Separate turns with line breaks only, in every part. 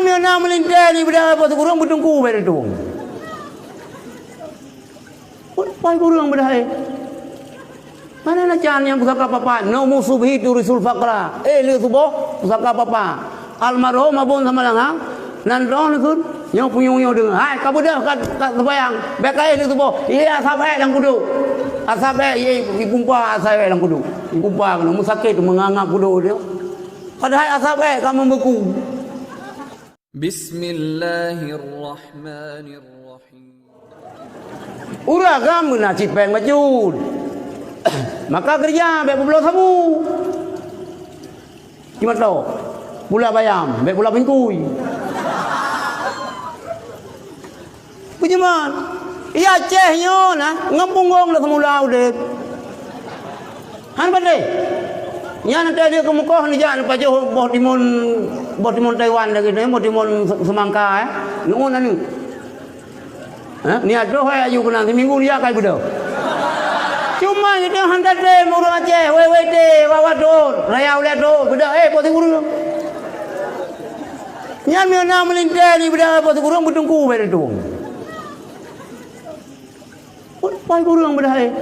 Nyami na melintai ni benda apa tu kurang bertungku pada tu. Pai kurang benda hai. Mana nak can yang pusaka papa? No musubi tu risul fakra. Lu subuh pusaka papa. Almarhum abun sama lang nan ron kun yang punya dengan. Hai kamu dah kat sebayang. Bekai lu subuh. Iya sampai lang kudu. Asabe ye ipumpa asabe lang kudu. Ipumpa kan musakit mengangap kudu dia. Padahal asabe kamu beku.
Bismillahirrahmanirrahim.
Uragam nak cipeng bajud. Maka kerja baik pulau sabu. Cuma tahu. Pula bayam, baik pula pingkui. Pujiman. Ia Acehnya nah, ngapunggong dah semula udah. Han pandai. Nya nanti dia ke Mekah ni jangan pajo boh timun Taiwan lagi ni, boh timun semangka nungun anu. Ni ada hai ayu kena seminggu dia kai bedo. Cuma kita hantar deh muru Aceh, WWD, wawadon, raya ulet do, bedo boh guru. Nya mina melintai ni bedo boh guru bertungku pada tu. Pai kurang benda hai.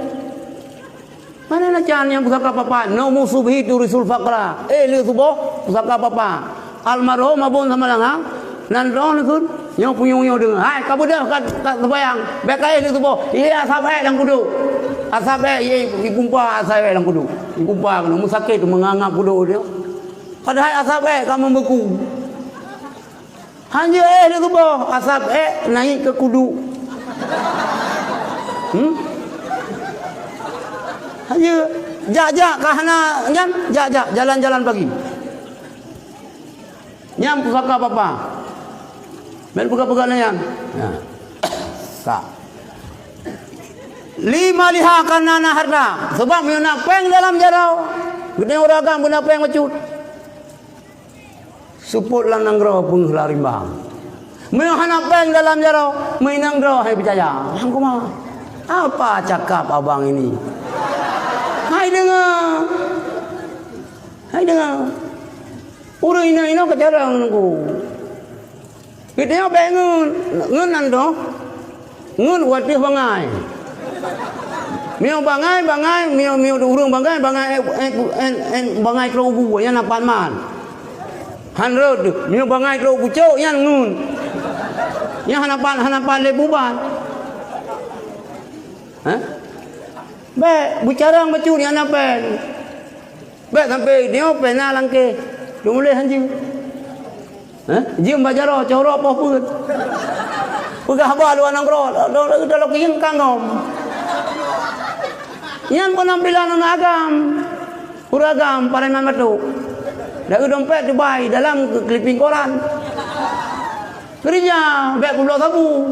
Mana nak can yang pusaka papa? No musubi tu risul fakra. Lu subuh pusaka papa. Almarhum abun sama lang nan ron kun yang punya dengan. Hai kamu dah kat sebayang. Bekai lu subuh. Iya sampai lang kudu. Asabe ye ipumpa asabe lang kudu. Ipumpa kan musakit mengangap kudu dia. Padahal asabe kamu beku. Hanya lu subuh asabe naik ke kudu. Hanya jak kahana nyam jak jalan-jalan pagi. Nyam pusaka apa? Men buka-buka nyam. Ya. Sa. 5 liha kana harta. Sebab mina peng dalam jarau. Gede uragam guna peng macut. Suput lanang gro pun larimbang. Mina hana peng dalam jarau, minang gro hai percaya. Hang kumah. Apa cakap abang ini? Hai dengar. Urang ina kejarang nunggu. Kita apa ngun nando? Ngun watih bangai. Mio bangai, mio urang bangai bangai kerubu yang napan man. Hanrod, mio bangai kerubu cok yang ngun. Yang hanapan lebuban. Baik, bicara macam ni anak pen. Baik sampai dia pena langke. Dia mulai hanji. Jim bajaro corok apa pun. Pegah ba luar nangro. Dalam kiing kangom. Yang penampilan agam. Uragam para mamatu. Dari dompet dibai dalam clipping koran. Kerja baik pulau sabu.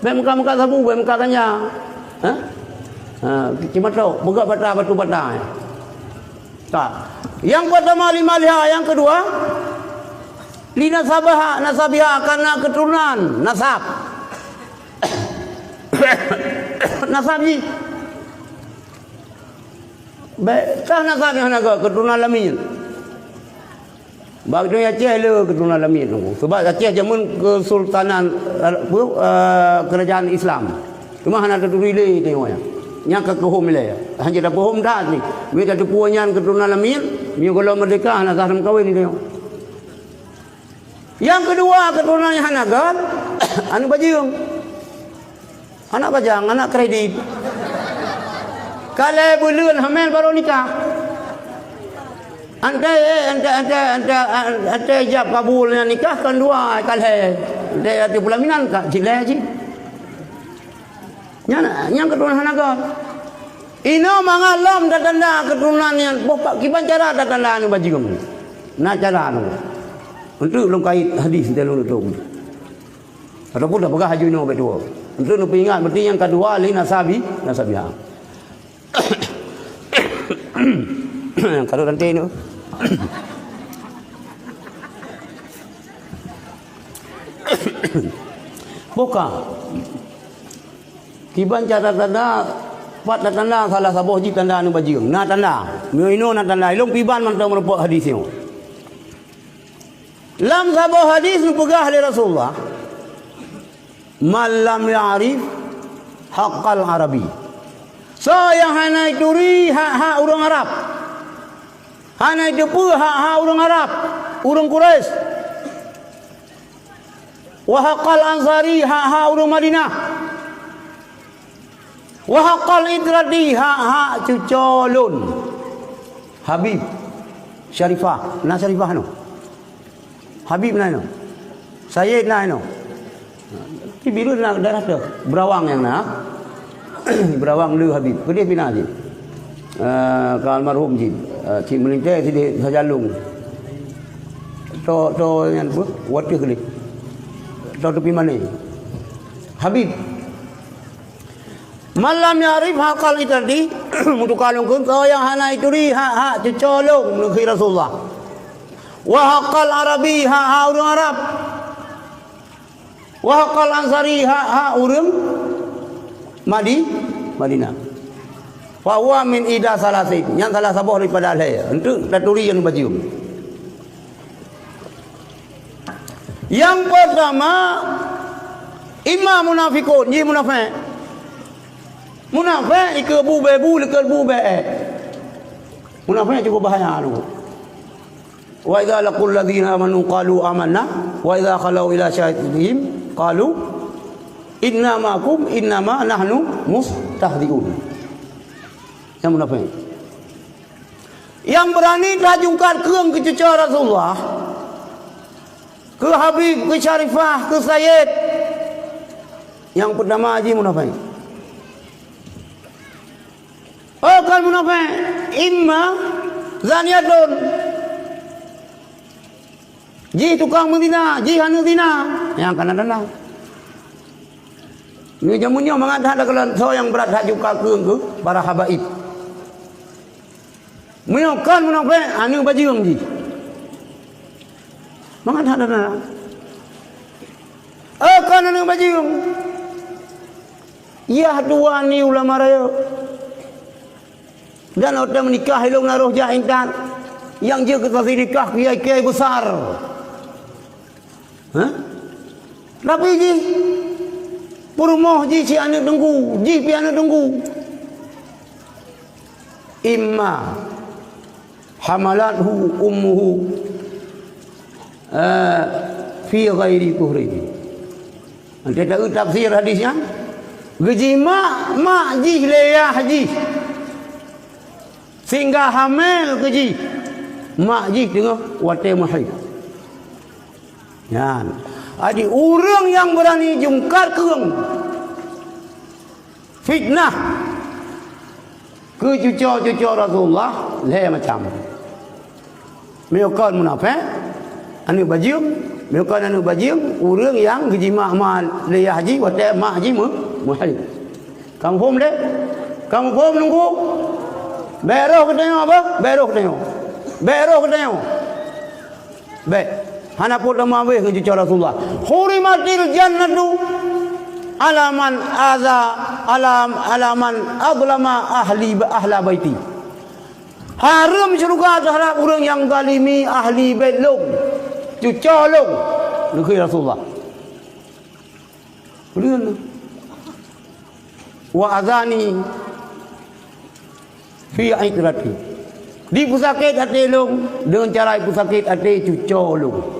Baik muka sabu, baik muka kanya. Cuma tahu, buka batu bata. Tak. Yang pertama 5 liha, yang kedua nasabiha karena keturunan nasab. Nasabi. Baik, kah nasab yang naga keturunan lamin. Bagi Aceh le keturunan lamin. Sebab Aceh zaman kesultanan kerajaan Islam. Cuma hana keturunan le tengoknya. Yang kehom le. Hanya dah pohom dah ni. Mereka tu punya keturunan lamin, dia kalau merdeka hana saham kahwin ni tengok. Yang kedua keturunan yang hanagan anu bajing. Anak bajang, anak kredit. Kalau bulan hamil baru nikah. Ante jab kabulnya nikah kan dua kalhe. Dia ada pelaminan kak cilai je. Yang keturunan hanagan. Ino mangalam datanda keturunan yang bopak kiban cara datanda anu bajing. Nak cara anu. Untuk belum kait hadis dalam itu. Ataupun dah pegah haji ino betul. Untuk nu ingat berarti yang kedua li nasabiha. Kalau nanti ini bukan kiban cara tanda pat tanda salah saboh ji tanda anu bajing na tanda mio ino na tanda ilung piban man tau merepok hadis ini Lam sabah hadis nu pegah oleh Rasulullah. Man lam ya'rif haqqal Arabi. So yang hanai turi hak orang Arab. Hanai depu hak orang Arab, orang Quraisy. Wa haqqal Ansari hak orang Madinah. Wa haqqal Idradi hak cucolun. Habib Syarifah, na Syarifah no. Habib na no. Sayyid na no. Ki biru na darah tu. Berawang yang na. Berawang lu Habib. Kedih bina je. Ka almarhum je. Cik melintai sini sajalung. To yang apa? Water kali. To tepi mana? Habib. Malam yarif hakal itadi untuk kalung kun kau yang hana itu di hak cecolong negeri Rasulullah. Wa hakal Arabi hak orang Arab. Wa hakal Ansari hak orang Madinah. Fa huwa min ida salasin. Yang salah sabah daripada alai. Untuk daturi yang baju. Yang pertama imam munafikun, ye munafik. Munafik ikut bebu lekal bube. Munafik cukup bahaya tu. Wa idza laqul ladzina amanu qalu amanna wa idza khalau ila syaitanihim qalu inna ma'akum innama nahnu mustahzi'un. Yang munafik. Yang berani tajungkan keung ke cucu Rasulullah, ke Habib, ke Syarifah, ke Sayyid. Yang pertama haji munafik. Oh kan munafik. Imma zaniyatun. Ji tukang menzina, ji hanu zina. Yang kanan dan ni jamunya mengatakan kalau so yang berat hak juga ke para habaib. Menyokan munafik anu bajung ji. Mengatakan dan kan anu bajung. Ya dua ni ulama raya. Dan orang menikah hilung naruh jahintan yang dia kasih nikah kiai-kiai besar. Tapi ji Purmoh ji si anak tunggu, ji pi anak tunggu. Imma hamalathu ummuhu fi ghairi kuhri. Nanti tak tafsir hadisnya. Gaji mak ji leyah ji. Sehingga hamil gaji mak ji tengah watai mahid. Ya. Ada orang yang berani jungkar keung fitnah ke cucu Rasulullah le macam meokan munafik anu bajing meokan anu bajing orang yang gaji mak le haji watai mak haji muhrim. Kamu faham dek? Kamu faham nunggu? Beroh ke tengok apa? Beroh ke tengok. Beroh ke tengok. Baik. Hana pun nama weh ke cucu Rasulullah. Hurimatil jannatu alaman alaman adlama ahla baiti. Haram syurga terhadap orang yang zalimi ahli bait long. Cucu long negeri Rasulullah. Kemudian wa azani fi aikrati. Di pusakit hati long dengan cara pusakit hati cucu long.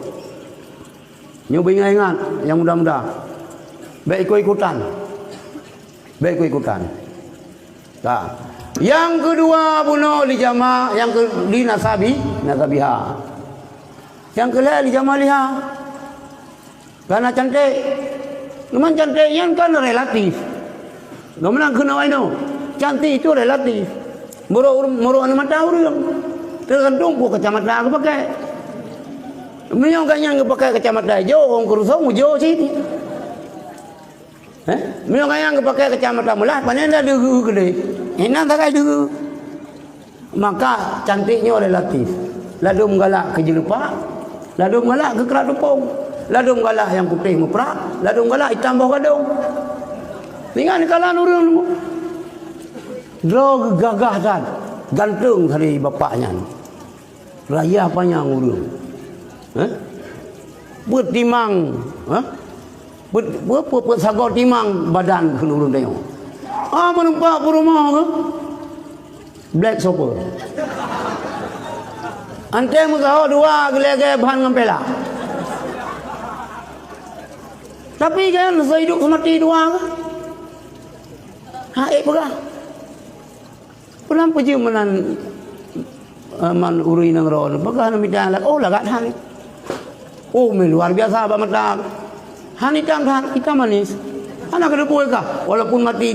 Nyoba ingat yang mudah-mudah. Baik ikut-ikutan. Baik ikut-ikutan. Tak. Yang kedua bunuh li jama', yang di nasabiha. Yang kedua li jamaliha. Karena cantik. Memang cantik yang kan relatif. Gimana kena waino? Cantik itu relatif. Muruk mata orang. Tergantung ku kacamata aku pakai. Menyong kanya nggak pakai kacamata hijau, orang kurusong hijau sini. Menyong kanya nggak pakai kacamata mulah, panen dah dulu gede. Enak tak ada dulu. Maka cantiknya relatif. Lalu menggalak ke jelupak, lalu menggalak ke kerak tepung, lalu menggalak yang putih muprak, lalu menggalak hitam bawah gadung. Tinggal kalah nurun. Draw gagah dan gantung dari bapaknya. Raya panjang urung. timang, sagor timang badan ke urang tengok. Menumpak ke rumah ke? Black sopa. Ante musaho dua gele-gele bahan ngempela. Tapi kan sehidup semati dua ke? Haik pegah. Pulang pergi menan man uri nang ron. Pegah nak minta lak. Oh lagat han. Oh luar biasa abang mata. Han hitam manis. Anak kena puai kah? Walaupun mati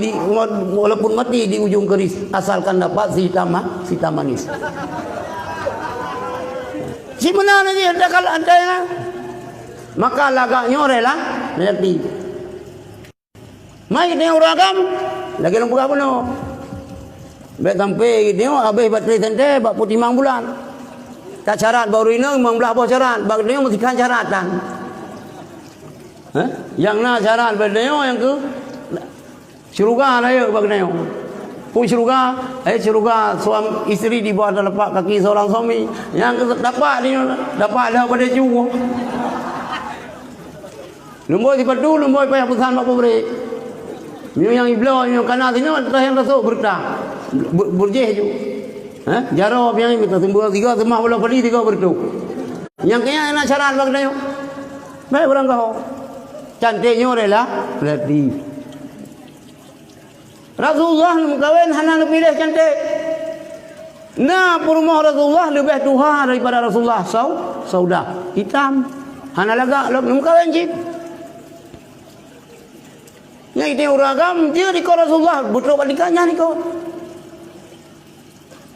di ujung keris, asalkan dapat si hitam manis. Si mana ni ada kalau ada yang maka lagaknya rela nanti. Mai dia uragam lagi lembu apa no? Baik sampai dia habis bateri tente bak putih 5 bulan. Tak syarat baru ini memang belah bawah syarat, bak dia mesti kan syaratan. Yang nak syarat bak dia yang ke syurga lah ya bak dia. Pun syurga suami isteri di bawah telapak kaki seorang suami. Yang dapat dah pada juga. Lemboi dipadu, lemboi payah pesan mak pemberi. Yang iblo yang kanan sini terakhir rasuk bertah. Berjeh ju. Jaro yang minta sembuh 3 semah bola padi 3 bertu. Yang kaya nak syarat bak dia. Baik orang kau. Cantiknya rela berarti. Rasulullah mengkawin hana pilih cantik. Nah, rumah Rasulullah lebih tuha daripada Rasulullah saudah hitam. Hana lagak mengkawin cip. Yang itu uragam dia di Rasulullah betul balikannya ni kau.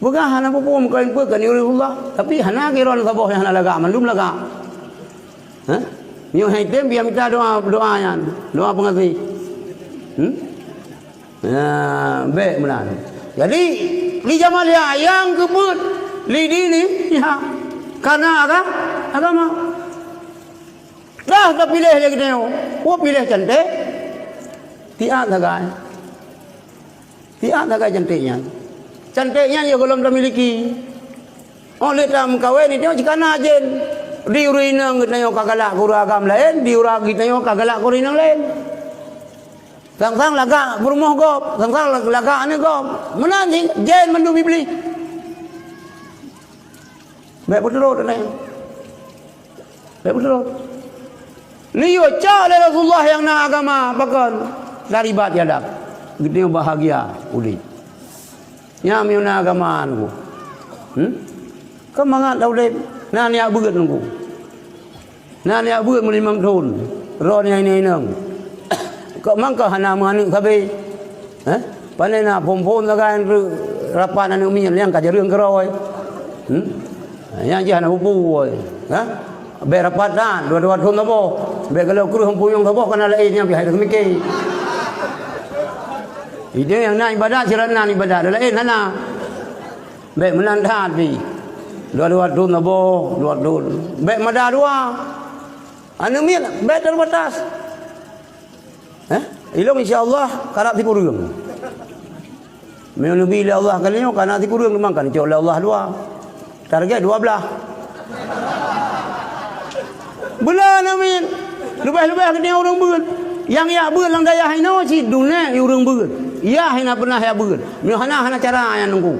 Bukan hana apa mengkawin pun kan Rasulullah, tapi hana kiron sabah yang hana lagak mandum lagak. Miu haitem biar minta doanya, doa pengasih. Baik benar. Jadi di zaman yang kebut lidi ni ya karena agama. Dah tak pilih lagi dia. Pilih cantik. Tiada sagai cantiknya. Cantiknya dia belum dah miliki. Oleh dalam kawin ni dia cikana jen. Di urinang kita yo kagalak kuragam lain, di urag kita yo kagalak kurinang lain. Sang-sang lagak berumah gop, sang-sang lagak ni gop. Mana ni jen mandu bibli. Baik betul ni. Baik betul. Liyo cak le Rasulullah yang nak agama pakan dari bat yadak. Gede bahagia uli. Nya miuna agama aku. Kemangat daulep na niak beut nunggu. Na niak beut melimang tahun. Ron yang ini nang. Kok mangka hana mani sabe. Pandai na pom-pom sagan rapan anu mi yang ka jereung keroi. Yang je hana hupu oi. Be rapat dan dua-dua tahun tabo. Be kalau kru hampuyung tabo kana lain yang pihak mikir. Ide yang nak ibadat sirana ibadat lain hana. Be menandat di. Dua-dua tahun tabo, dua tahun. Be mada dua. Anu mi be terbatas. Ilong insya-Allah karap tipu reung. Menubi Allah kalinya kana tipu reung memang kan insya Allah dua. Target 12. Bulan amin. Lebih-lebih kena orang beut. Yang ya beut lang daya haino si dunia orang beut. Ya hina pernah ya beut. Ni hana cara yang nunggu.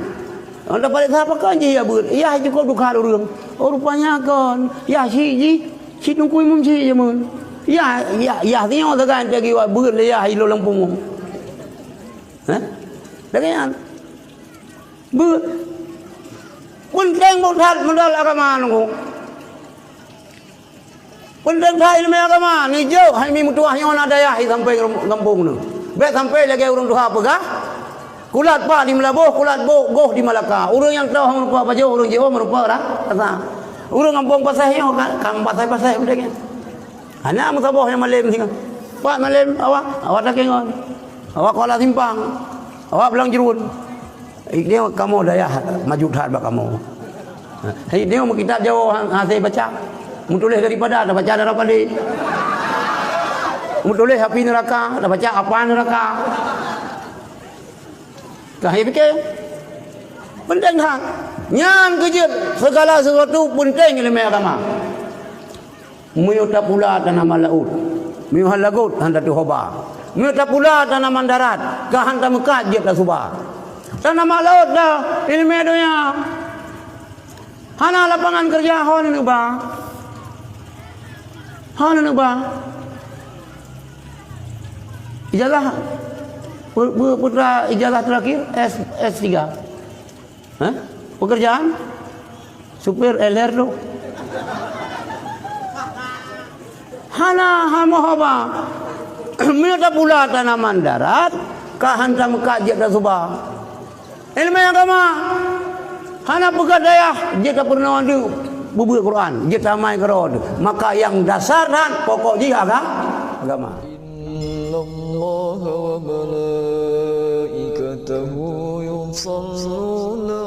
Anda pada siapa kan je ya beut. Ya cukup duka orang. Oh rupanya kan. Ya si nunggu imum si je mun. Ya tengok tekan pergi buat beut le ya hilo lampung. Dengan beut. Penting modal agama nunggu. Penting thai ilmu agama ni jauh hai mi mutuah yang ada ya sampai kampung tu. Baik sampai lagi orang tuha pegah. Kulat pa di Melabuh, kulat goh di Malaka. Orang yang tahu merupa apa jauh, orang Jawa merupa orang kata. Orang kampung pasahnya kan pasai udah kan. Anak musabah yang malam sini. Pak malam awak tak kengon. Awak kuala simpang. Awak belang jerun. Dia kamu daya maju dah bak kamu. Dia mau kitab Jawa hasil baca. Mutulis daripada ada baca daripada dia. Mutulis api neraka, ada baca apa neraka. Kahir fikir. Penting hang. Nyan kejut segala sesuatu penting ilmu agama. Miu tapula tanah malaut. Miu halagut handa tu hoba. Miu tapula tanah mandarat ka handa mekat je ka subah. Tanah malaut dah ilmu dunia. Hana lapangan kerja hon ni ba. Hon ni ba. Ijazah putra ijazah terakhir S3. Hah? Pekerjaan supir LR tu. Hana hamohaba. Minta pula tanaman darat ka hantam kajian dah subah. Ilmu agama. Hana pegadaiah jika pernah tu bubuh Quran, jika mai Quran, maka yang dasar dan pokok dia agama. Innallaha wa malaikatahu yusalluna